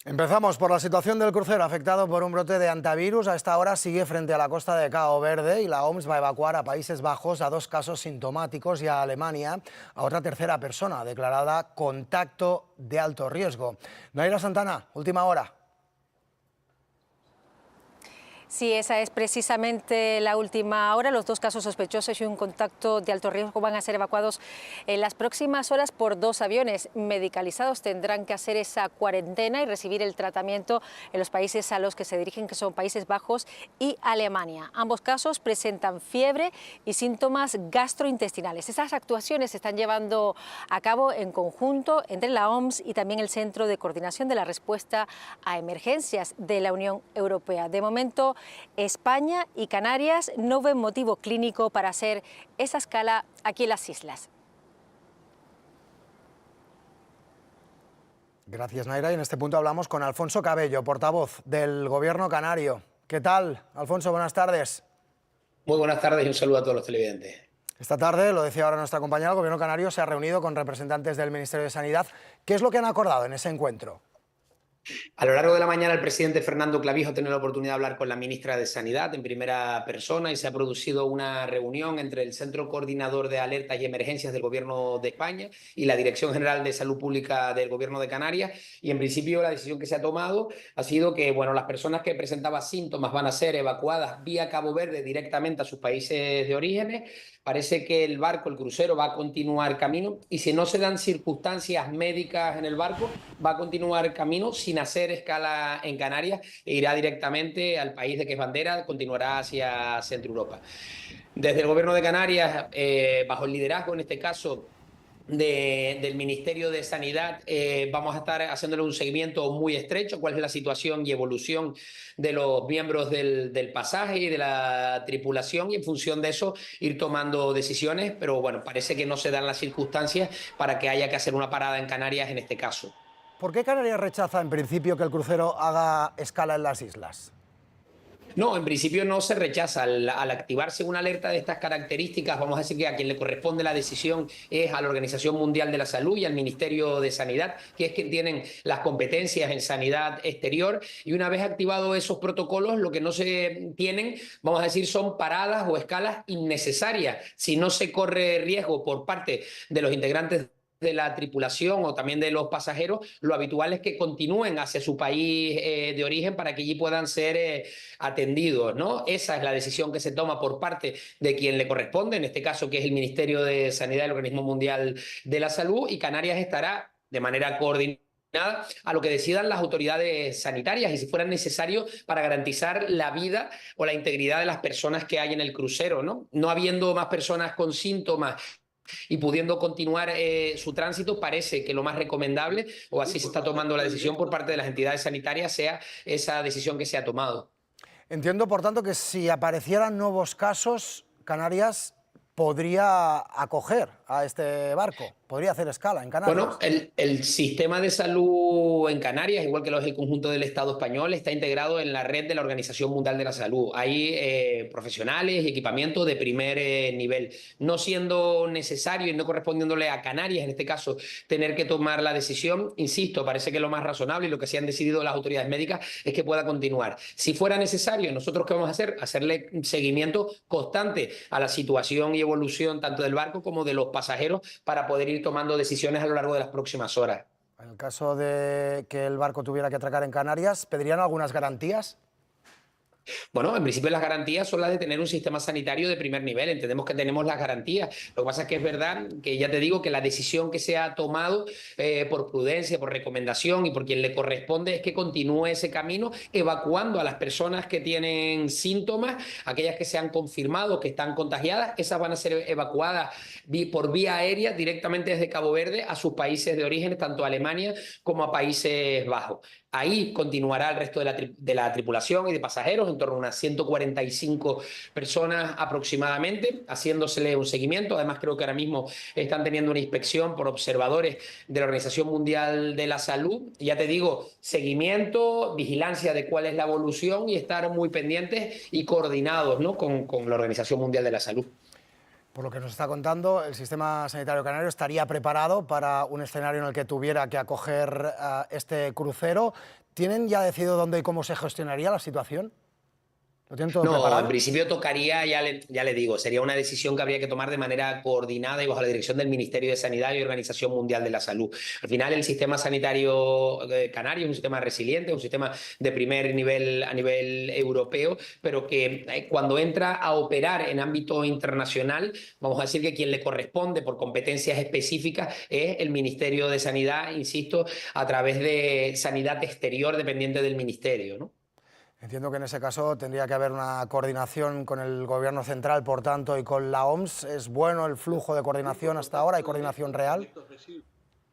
Empezamos por la situación del crucero afectado por un brote de antivirus. A esta hora sigue frente a la costa de Cabo Verde y la OMS va a evacuar a Países Bajos a 2 casos sintomáticos y a Alemania a otra tercera persona declarada contacto de alto riesgo. Naira Santana, última hora. Sí, esa es precisamente la última hora. Los 2 casos sospechosos y un contacto de alto riesgo van a ser evacuados en las próximas horas por 2 aviones medicalizados. Tendrán que hacer esa cuarentena y recibir el tratamiento en los países a los que se dirigen, que son Países Bajos y Alemania. Ambos casos presentan fiebre y síntomas gastrointestinales. Esas actuaciones se están llevando a cabo en conjunto entre la OMS y también el Centro de Coordinación de la Respuesta a Emergencias de la Unión Europea. De momento, España y Canarias no ven motivo clínico para hacer esa escala aquí en las islas. Gracias, Naira. Y en este punto hablamos con Alfonso Cabello, portavoz del Gobierno canario. ¿Qué tal, Alfonso? Buenas tardes. Muy buenas tardes y un saludo a todos los televidentes. Esta tarde, lo decía ahora nuestra compañera, el Gobierno canario se ha reunido con representantes del Ministerio de Sanidad. ¿Qué es lo que han acordado en ese encuentro? A lo largo de la mañana, el presidente Fernando Clavijo ha tenido la oportunidad de hablar con la ministra de Sanidad en primera persona y se ha producido una reunión entre el Centro Coordinador de Alertas y Emergencias del Gobierno de España y la Dirección General de Salud Pública del Gobierno de Canarias. Y en principio la decisión que se ha tomado ha sido que las personas que presentaban síntomas van a ser evacuadas vía Cabo Verde directamente a sus países de orígenes. Parece que el barco, el crucero, va a continuar camino y si no se dan circunstancias médicas en el barco, va a continuar camino sin hacer escala en Canarias e irá directamente al país de que es bandera, continuará hacia Centro Europa. Desde el Gobierno de Canarias, bajo el liderazgo en este caso del Ministerio de Sanidad, vamos a estar haciéndole un seguimiento muy estrecho, cuál es la situación y evolución de los miembros del pasaje y de la tripulación y en función de eso ir tomando decisiones, pero bueno, parece que no se dan las circunstancias para que haya que hacer una parada en Canarias en este caso. ¿Por qué Canarias rechaza en principio que el crucero haga escala en las islas? No, en principio no se rechaza. Al activarse una alerta de estas características, vamos a decir que a quien le corresponde la decisión es a la Organización Mundial de la Salud y al Ministerio de Sanidad, que es quien tienen las competencias en sanidad exterior. Y una vez activados esos protocolos, lo que no se tienen, vamos a decir, son paradas o escalas innecesarias. Si no se corre riesgo por parte de los integrantes de la tripulación o también de los pasajeros, lo habitual es que continúen hacia su país de origen para que allí puedan ser atendidos, ¿no? Esa es la decisión que se toma por parte de quien le corresponde, en este caso que es el Ministerio de Sanidad del Organismo Mundial de la Salud, y Canarias estará de manera coordinada a lo que decidan las autoridades sanitarias y si fuera necesario para garantizar la vida o la integridad de las personas que hay en el crucero, ¿no? No habiendo más personas con síntomas y pudiendo continuar su tránsito, parece que lo más recomendable, o así se está tomando la decisión por parte de las entidades sanitarias, sea esa decisión que se ha tomado. Entiendo, por tanto, que si aparecieran nuevos casos, Canarias podría acoger a este barco, podría hacer escala en Canarias. Bueno, el sistema de salud en Canarias, igual que el conjunto del Estado español, está integrado en la red de la Organización Mundial de la Salud. Hay profesionales y equipamiento de primer nivel. No siendo necesario y no correspondiéndole a Canarias, en este caso, tener que tomar la decisión, insisto, parece que lo más razonable y lo que se han decidido las autoridades médicas es que pueda continuar. Si fuera necesario, ¿nosotros qué vamos a hacer? Hacerle seguimiento constante a la situación y evolución tanto del barco como de los pasajeros para poder ir tomando decisiones a lo largo de las próximas horas. En el caso de que el barco tuviera que atracar en Canarias, ¿pedirían algunas garantías? Bueno, en principio las garantías son las de tener un sistema sanitario de primer nivel. Entendemos que tenemos las garantías. Lo que pasa es que es verdad que ya te digo que la decisión que se ha tomado por prudencia, por recomendación y por quien le corresponde es que continúe ese camino evacuando a las personas que tienen síntomas, aquellas que se han confirmado que están contagiadas, esas van a ser evacuadas por vía aérea directamente desde Cabo Verde a sus países de origen, tanto a Alemania como a Países Bajos. Ahí continuará el resto de la tripulación y de pasajeros, en torno a unas 145 personas aproximadamente, haciéndosele un seguimiento. Además, creo que ahora mismo están teniendo una inspección por observadores de la Organización Mundial de la Salud. Ya te digo, seguimiento, vigilancia de cuál es la evolución y estar muy pendientes y coordinados, ¿no?, con la Organización Mundial de la Salud. Por lo que nos está contando, el sistema sanitario canario estaría preparado para un escenario en el que tuviera que acoger este crucero. ¿Tienen ya decidido dónde y cómo se gestionaría la situación? ¿Lo tienen todo No, en preparado? principio tocaría, ya le digo, sería una decisión que habría que tomar de manera coordinada y bajo la dirección del Ministerio de Sanidad y Organización Mundial de la Salud. Al final, el sistema sanitario canario es un sistema resiliente, un sistema de primer nivel a nivel europeo, pero que cuando entra a operar en ámbito internacional, vamos a decir que quien le corresponde por competencias específicas es el Ministerio de Sanidad, insisto, a través de Sanidad Exterior dependiente del Ministerio, ¿no? Entiendo que en ese caso tendría que haber una coordinación con el Gobierno central, por tanto, y con la OMS. ¿Es bueno el flujo de coordinación hasta ahora? ¿Hay coordinación real?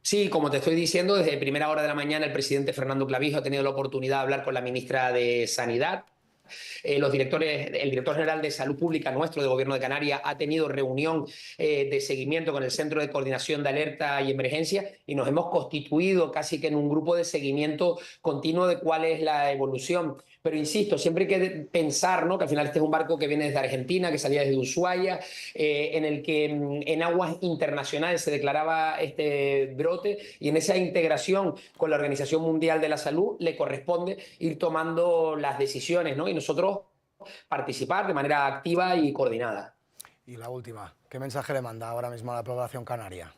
Sí, como te estoy diciendo, desde primera hora de la mañana el presidente Fernando Clavijo ha tenido la oportunidad de hablar con la ministra de Sanidad. El director general de Salud Pública nuestro del Gobierno de Canarias ha tenido reunión de seguimiento con el Centro de Coordinación de Alerta y Emergencia y nos hemos constituido casi que en un grupo de seguimiento continuo de cuál es la evolución. Pero insisto, siempre hay que pensar, ¿no?, que al final este es un barco que viene desde Argentina, que salía desde Ushuaia, en el que en aguas internacionales se declaraba este brote, y en esa integración con la Organización Mundial de la Salud le corresponde ir tomando las decisiones, ¿no? Y nosotros participar de manera activa y coordinada. Y la última, ¿qué mensaje le manda ahora mismo a la población canaria?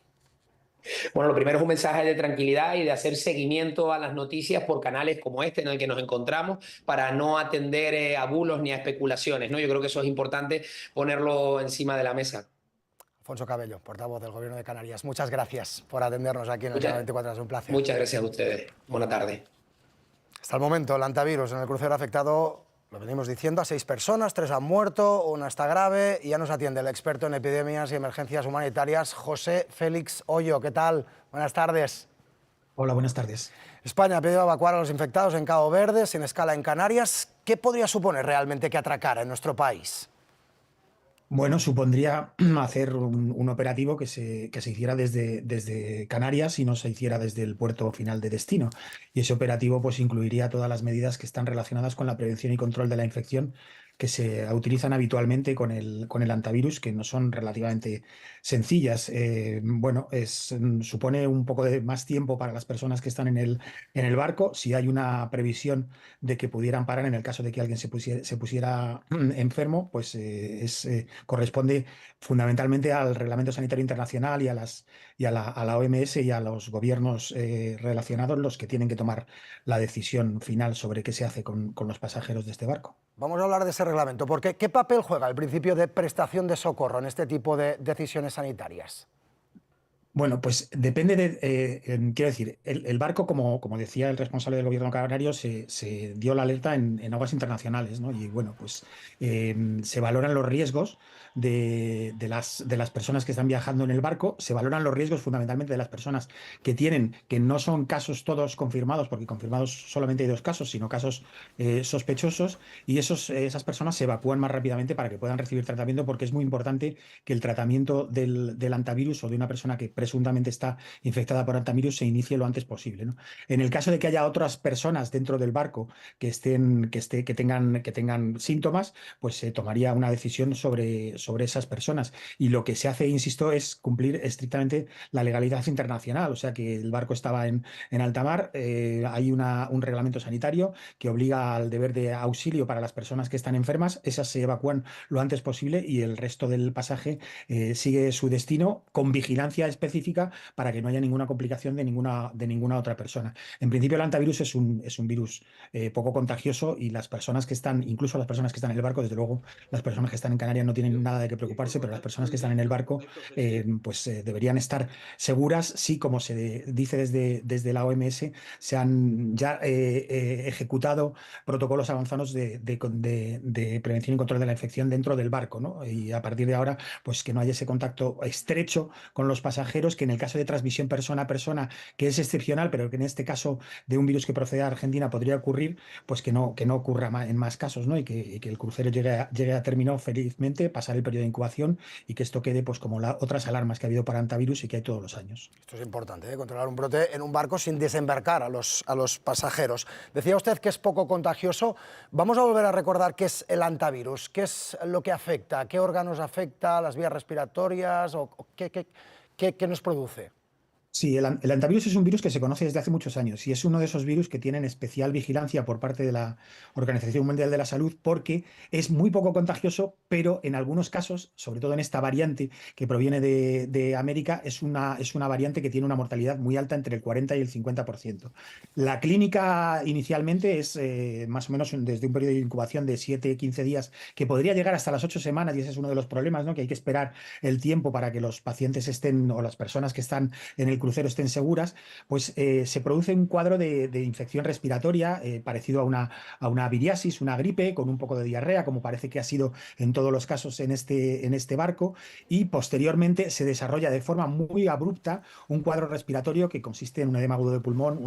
Bueno, lo primero es un mensaje de tranquilidad y de hacer seguimiento a las noticias por canales como este en el que nos encontramos para no atender a bulos ni a especulaciones, ¿no? Yo creo que eso es importante ponerlo encima de la mesa. Alfonso Cabello, portavoz del Gobierno de Canarias, muchas gracias por atendernos aquí en el Canal 24 Horas, un placer. Muchas gracias a ustedes. Buena tarde. Hasta el momento, el antivirus en el crucero ha afectado, lo venimos diciendo, a 6 personas, 3 han muerto, una está grave, y ya nos atiende el experto en epidemias y emergencias humanitarias, José Félix Hoyo. ¿Qué tal? Buenas tardes. Hola, buenas tardes. España ha pedido evacuar a los infectados en Cabo Verde, sin escala en Canarias. ¿Qué podría suponer realmente que atracara en nuestro país? Bueno, supondría hacer un operativo que se hiciera desde Canarias y no se hiciera desde el puerto final de destino. Y ese operativo pues incluiría todas las medidas que están relacionadas con la prevención y control de la infección que se utilizan habitualmente con el antivirus, que no son relativamente sencillas. Supone un poco de más tiempo para las personas que están en el barco. Si hay una previsión de que pudieran parar en el caso de que alguien se pusiera enfermo, pues corresponde fundamentalmente al Reglamento Sanitario Internacional y a la OMS y a los gobiernos relacionados los que tienen que tomar la decisión final sobre qué se hace con los pasajeros de este barco. Vamos a hablar de ese reglamento, porque ¿qué papel juega el principio de prestación de socorro en este tipo de decisiones sanitarias? Bueno, pues depende quiero decir, el barco, como decía el responsable del gobierno canario, se dio la alerta en aguas internacionales, ¿no? Y bueno, pues se valoran los riesgos de las personas que están viajando en el barco, se valoran los riesgos fundamentalmente de las personas que no son casos todos confirmados, porque confirmados solamente hay 2 casos, sino casos sospechosos, y esas personas se evacúan más rápidamente para que puedan recibir tratamiento, porque es muy importante que el tratamiento del antivirus o de una persona que presuntamente está infectada por antivirus se inicie lo antes posible, ¿no? En el caso de que haya otras personas dentro del barco que tengan síntomas, pues se tomaría una decisión sobre esas personas. Y lo que se hace, insisto, es cumplir estrictamente la legalidad internacional. O sea, que el barco estaba en alta mar, hay un reglamento sanitario que obliga al deber de auxilio para las personas que están enfermas. Esas se evacúan lo antes posible y el resto del pasaje sigue su destino con vigilancia específica para que no haya ninguna complicación de ninguna otra persona. En principio, el antivirus es un virus poco contagioso, y las personas que están, incluso las personas que están en el barco, desde luego las personas que están en Canarias no tienen nada de qué preocuparse, pero las personas que están en el barco deberían estar seguras. Sí, como se dice desde la OMS, se han ya ejecutado protocolos avanzados de prevención y control de la infección dentro del barco, ¿no? Y a partir de ahora, pues que no haya ese contacto estrecho con los pasajeros cruceros que en el caso de transmisión persona a persona, que es excepcional, pero que en este caso de un virus que procede de Argentina podría ocurrir, pues que no ocurra en más casos, ¿no? Y que el crucero llegue a término felizmente, pasar el periodo de incubación y que esto quede pues como otras alarmas que ha habido para hantavirus y que hay todos los años. Esto es importante, ¿eh? Controlar un brote en un barco sin desembarcar a los pasajeros. Decía usted que es poco contagioso. Vamos a volver a recordar qué es el hantavirus, qué es lo que afecta, qué órganos afecta, las vías respiratorias o qué nos produce. Sí, el hantavirus es un virus que se conoce desde hace muchos años y es uno de esos virus que tienen especial vigilancia por parte de la Organización Mundial de la Salud porque es muy poco contagioso, pero en algunos casos, sobre todo en esta variante que proviene de América, es una variante que tiene una mortalidad muy alta entre el 40 y el 50%. La clínica inicialmente es más o menos desde un periodo de incubación de 7-15 días, que podría llegar hasta las 8 semanas, y ese es uno de los problemas, ¿no? Que hay que esperar el tiempo para que los pacientes estén o las personas que están en el crucero estén seguras, pues se produce un cuadro de infección respiratoria parecido a una viriasis, una gripe, con un poco de diarrea, como parece que ha sido en todos los casos en este barco, y posteriormente se desarrolla de forma muy abrupta un cuadro respiratorio que consiste en un edema agudo de pulmón,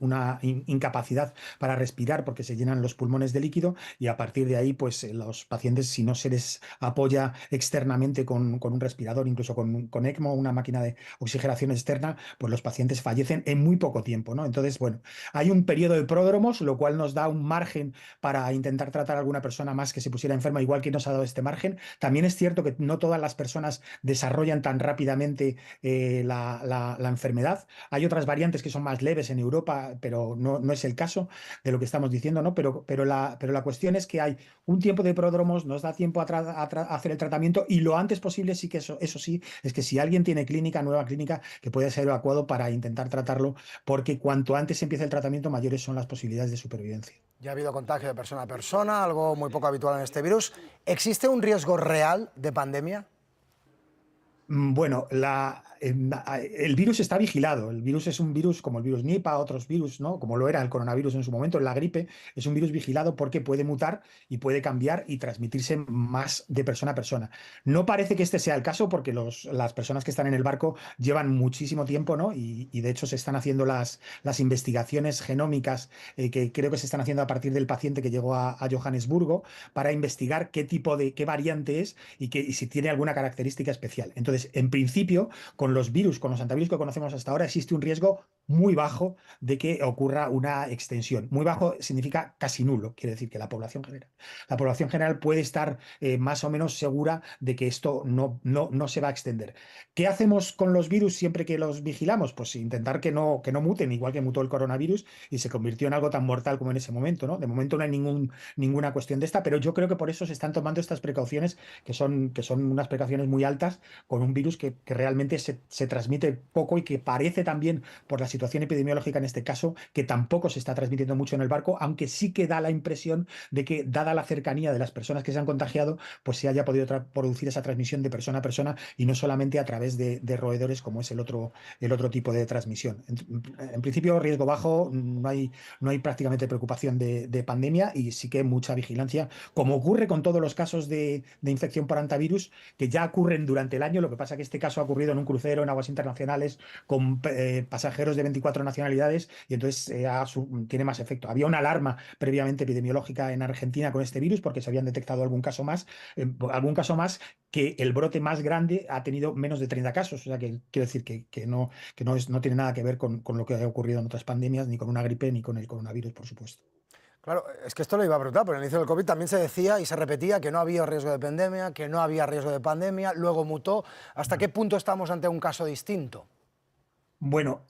una incapacidad para respirar porque se llenan los pulmones de líquido, y a partir de ahí, pues los pacientes, si no se les apoya externamente con un respirador, incluso con ECMO, una máquina de oxigenación externa, pues los pacientes fallecen en muy poco tiempo, ¿no? Entonces, bueno, hay un periodo de pródromos, lo cual nos da un margen para intentar tratar a alguna persona más que se pusiera enferma, igual que nos ha dado este margen. También es cierto que no todas las personas desarrollan tan rápidamente la enfermedad. Hay otras variantes que son más leves en Europa, pero no es el caso de lo que estamos diciendo, ¿no? Pero la cuestión es que hay un tiempo de pródromos, nos da tiempo a hacer el tratamiento, y lo antes posible, sí que eso sí, es que si alguien tiene nueva clínica, que puede ser evacuado para intentar tratarlo, porque cuanto antes empiece el tratamiento, mayores son las posibilidades de supervivencia. Ya ha habido contagio de persona a persona, algo muy poco habitual en este virus. ¿Existe un riesgo real de pandemia? Bueno, el virus está vigilado. El virus es un virus como el virus Nipah, otros virus, ¿no? Como lo era el coronavirus en su momento, la gripe, es un virus vigilado porque puede mutar y puede cambiar y transmitirse más de persona a persona. No parece que este sea el caso porque las personas que están en el barco llevan muchísimo tiempo, ¿no? Y de hecho se están haciendo las investigaciones genómicas que creo que se están haciendo a partir del paciente que llegó a Johannesburgo, para investigar qué variante es y si tiene alguna característica especial. Entonces, en principio, con los hantavirus que conocemos hasta ahora, existe un riesgo muy bajo de que ocurra una extensión. Muy bajo significa casi nulo, quiere decir que la población general puede estar más o menos segura de que esto no se va a extender. ¿Qué hacemos con los virus siempre que los vigilamos? Pues intentar que no muten, igual que mutó el coronavirus y se convirtió en algo tan mortal como en ese momento, ¿no? De momento no hay ninguna cuestión de esta, pero yo creo que por eso se están tomando estas precauciones, que son unas precauciones muy altas, con un virus que realmente se transmite poco y que parece también, por la situación epidemiológica en este caso, que tampoco se está transmitiendo mucho en el barco, aunque sí que da la impresión de que, dada la cercanía de las personas que se han contagiado, pues se haya podido producir esa transmisión de persona a persona y no solamente a través de roedores, como es el otro tipo de transmisión. En principio, riesgo bajo, no hay prácticamente preocupación de pandemia, y sí que mucha vigilancia, como ocurre con todos los casos de infección por hantavirus, que ya ocurren durante el año. Lo que pasa es que este caso ha ocurrido en un crucero en aguas internacionales con pasajeros de 24 nacionalidades, y entonces tiene más efecto. Había una alarma previamente epidemiológica en Argentina con este virus porque se habían detectado algún caso más, que el brote más grande ha tenido menos de 30 casos. O sea, que quiero decir que no tiene nada que ver con lo que ha ocurrido en otras pandemias, ni con una gripe, ni con el coronavirus, por supuesto. Claro, es que esto lo iba a preguntar, pero al inicio del COVID también se decía y se repetía que no había riesgo de pandemia, que no había riesgo de pandemia, luego mutó. ¿Hasta qué punto estamos ante un caso distinto? Bueno,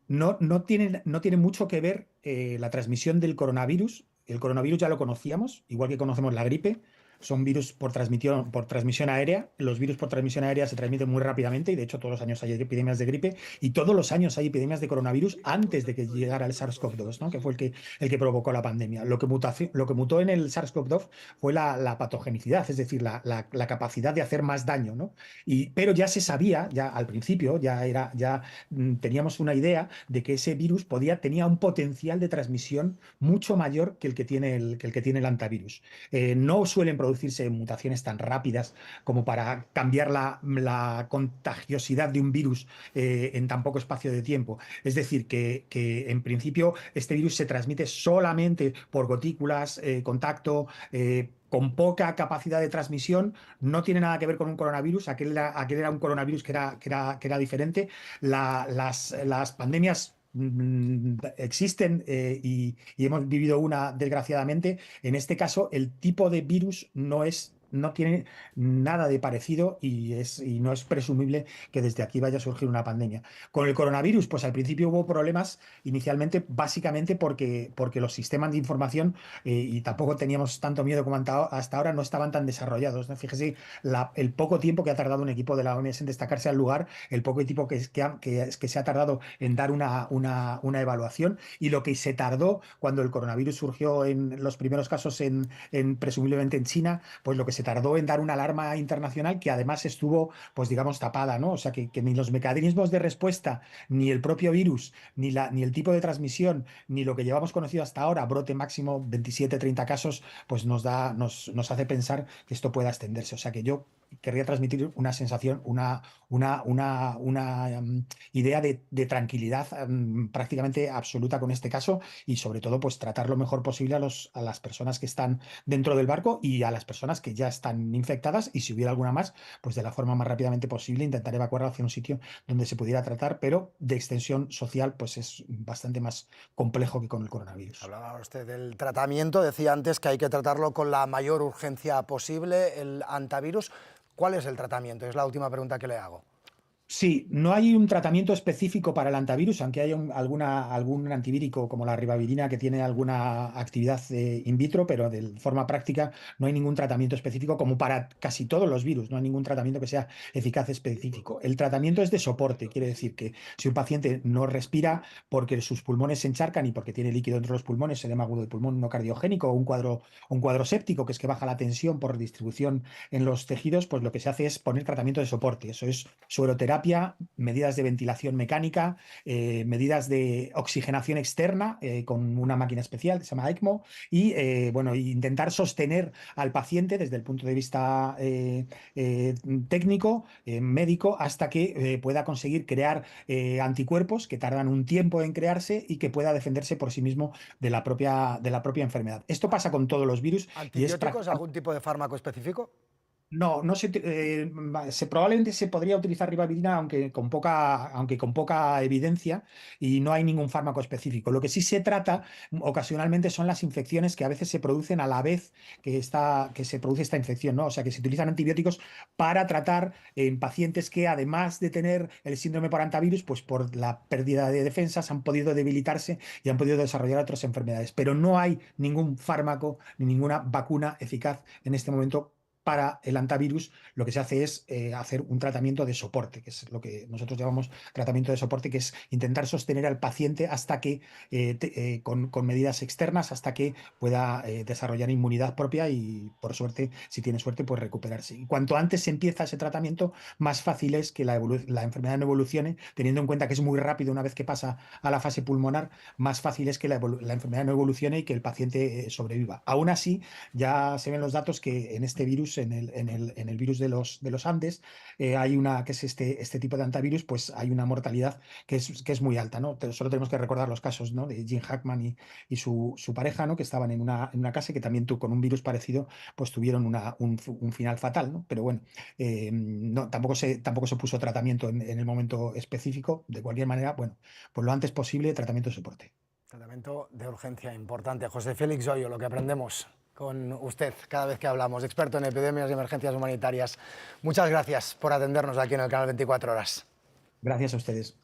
no tiene mucho que ver la transmisión del coronavirus. El coronavirus ya lo conocíamos, igual que conocemos la gripe. Son virus por transmisión aérea. Los virus por transmisión aérea se transmiten muy rápidamente, y de hecho todos los años hay epidemias de gripe y todos los años hay epidemias de coronavirus antes de que llegara el SARS-CoV-2, ¿no? Que fue el que provocó la pandemia. Lo que mutó en el SARS-CoV-2 fue la patogenicidad, es decir, la capacidad de hacer más daño, ¿no? Pero ya se sabía, ya al principio, teníamos una idea de que ese virus tenía un potencial de transmisión mucho mayor que el que tiene el hantavirus. No suelen producirse mutaciones tan rápidas como para cambiar la contagiosidad de un virus en tan poco espacio de tiempo. Es decir, que en principio este virus se transmite solamente por gotículas, contacto, con poca capacidad de transmisión. No tiene nada que ver con un coronavirus. Aquel era un coronavirus que era diferente. Las pandemias existen y hemos vivido una, desgraciadamente. En este caso, el tipo de virus no tiene nada de parecido y no es presumible que desde aquí vaya a surgir una pandemia. Con el coronavirus, pues al principio hubo problemas inicialmente, básicamente porque los sistemas de información, y tampoco teníamos tanto miedo como hasta ahora, no estaban tan desarrollados, ¿no? Fíjese el poco tiempo que ha tardado un equipo de la OMS en destacarse al lugar, el poco tiempo que se ha tardado en dar una evaluación, y lo que se tardó cuando el coronavirus surgió en los primeros casos presumiblemente en China, pues lo que se tardó en dar una alarma internacional que además estuvo, pues digamos, tapada, ¿no? O sea, que ni los mecanismos de respuesta, ni el propio virus, ni el tipo de transmisión, ni lo que llevamos conocido hasta ahora, brote máximo 27-30 casos, pues nos hace pensar que esto pueda extenderse. O sea, que yo querría transmitir una sensación, una idea de tranquilidad prácticamente absoluta con este caso, y sobre todo pues tratar lo mejor posible a las personas que están dentro del barco y a las personas que ya están infectadas, y si hubiera alguna más, pues de la forma más rápidamente posible intentar evacuarla hacia un sitio donde se pudiera tratar, pero de extensión social pues es bastante más complejo que con el coronavirus. Hablaba usted del tratamiento, decía antes que hay que tratarlo con la mayor urgencia posible, el antivirus. ¿Cuál es el tratamiento? Es la última pregunta que le hago. Sí, no hay un tratamiento específico para el antivirus, aunque haya algún antivírico como la ribavirina que tiene alguna actividad in vitro, pero de forma práctica no hay ningún tratamiento específico como para casi todos los virus, no hay ningún tratamiento que sea eficaz específico. El tratamiento es de soporte, quiere decir que si un paciente no respira porque sus pulmones se encharcan y porque tiene líquido dentro de los pulmones, edema agudo del pulmón no cardiogénico, o un cuadro séptico, que es que baja la tensión por distribución en los tejidos, pues lo que se hace es poner tratamiento de soporte. Eso es sueroterapia, medidas de ventilación mecánica, medidas de oxigenación externa con una máquina especial que se llama ECMO, y bueno, intentar sostener al paciente desde el punto de vista técnico, médico, hasta que pueda conseguir crear anticuerpos que tardan un tiempo en crearse y que pueda defenderse por sí mismo de la propia enfermedad. Esto pasa con todos los virus. ¿Antibióticos, algún tipo de fármaco específico? No, probablemente se podría utilizar ribavirina, aunque con poca evidencia, y no hay ningún fármaco específico. Lo que sí se trata ocasionalmente son las infecciones que a veces se producen a la vez que se produce esta infección, ¿no? O sea, que se utilizan antibióticos para tratar en pacientes que, además de tener el síndrome por hantavirus, pues por la pérdida de defensas han podido debilitarse y han podido desarrollar otras enfermedades. Pero no hay ningún fármaco ni ninguna vacuna eficaz en este momento para el antivirus. Lo que se hace es hacer un tratamiento de soporte, que es lo que nosotros llamamos tratamiento de soporte, que es intentar sostener al paciente hasta que, con medidas externas, hasta que pueda desarrollar inmunidad propia y, por suerte, si tiene suerte, pues recuperarse. Y cuanto antes se empieza ese tratamiento, más fácil es que la enfermedad no evolucione, teniendo en cuenta que es muy rápido una vez que pasa a la fase pulmonar, más fácil es que la enfermedad no evolucione y que el paciente sobreviva. Aún así, ya se ven los datos que en este virus, en el virus de los Andes, hay que es este tipo de antivirus, pues hay una mortalidad que es muy alta, ¿no? Solo tenemos que recordar los casos, ¿no?, de Jim Hackman y su pareja, ¿no?, que estaban en una casa que también con un virus parecido, pues tuvieron un final fatal, ¿no? Pero bueno, no, tampoco se puso tratamiento en el momento específico. De cualquier manera, bueno, pues lo antes posible, tratamiento de soporte. Tratamiento de urgencia importante. José Félix Hoyo, lo que aprendemos con usted cada vez que hablamos, experto en epidemias y emergencias humanitarias. Muchas gracias por atendernos aquí en el canal 24 Horas. Gracias a ustedes.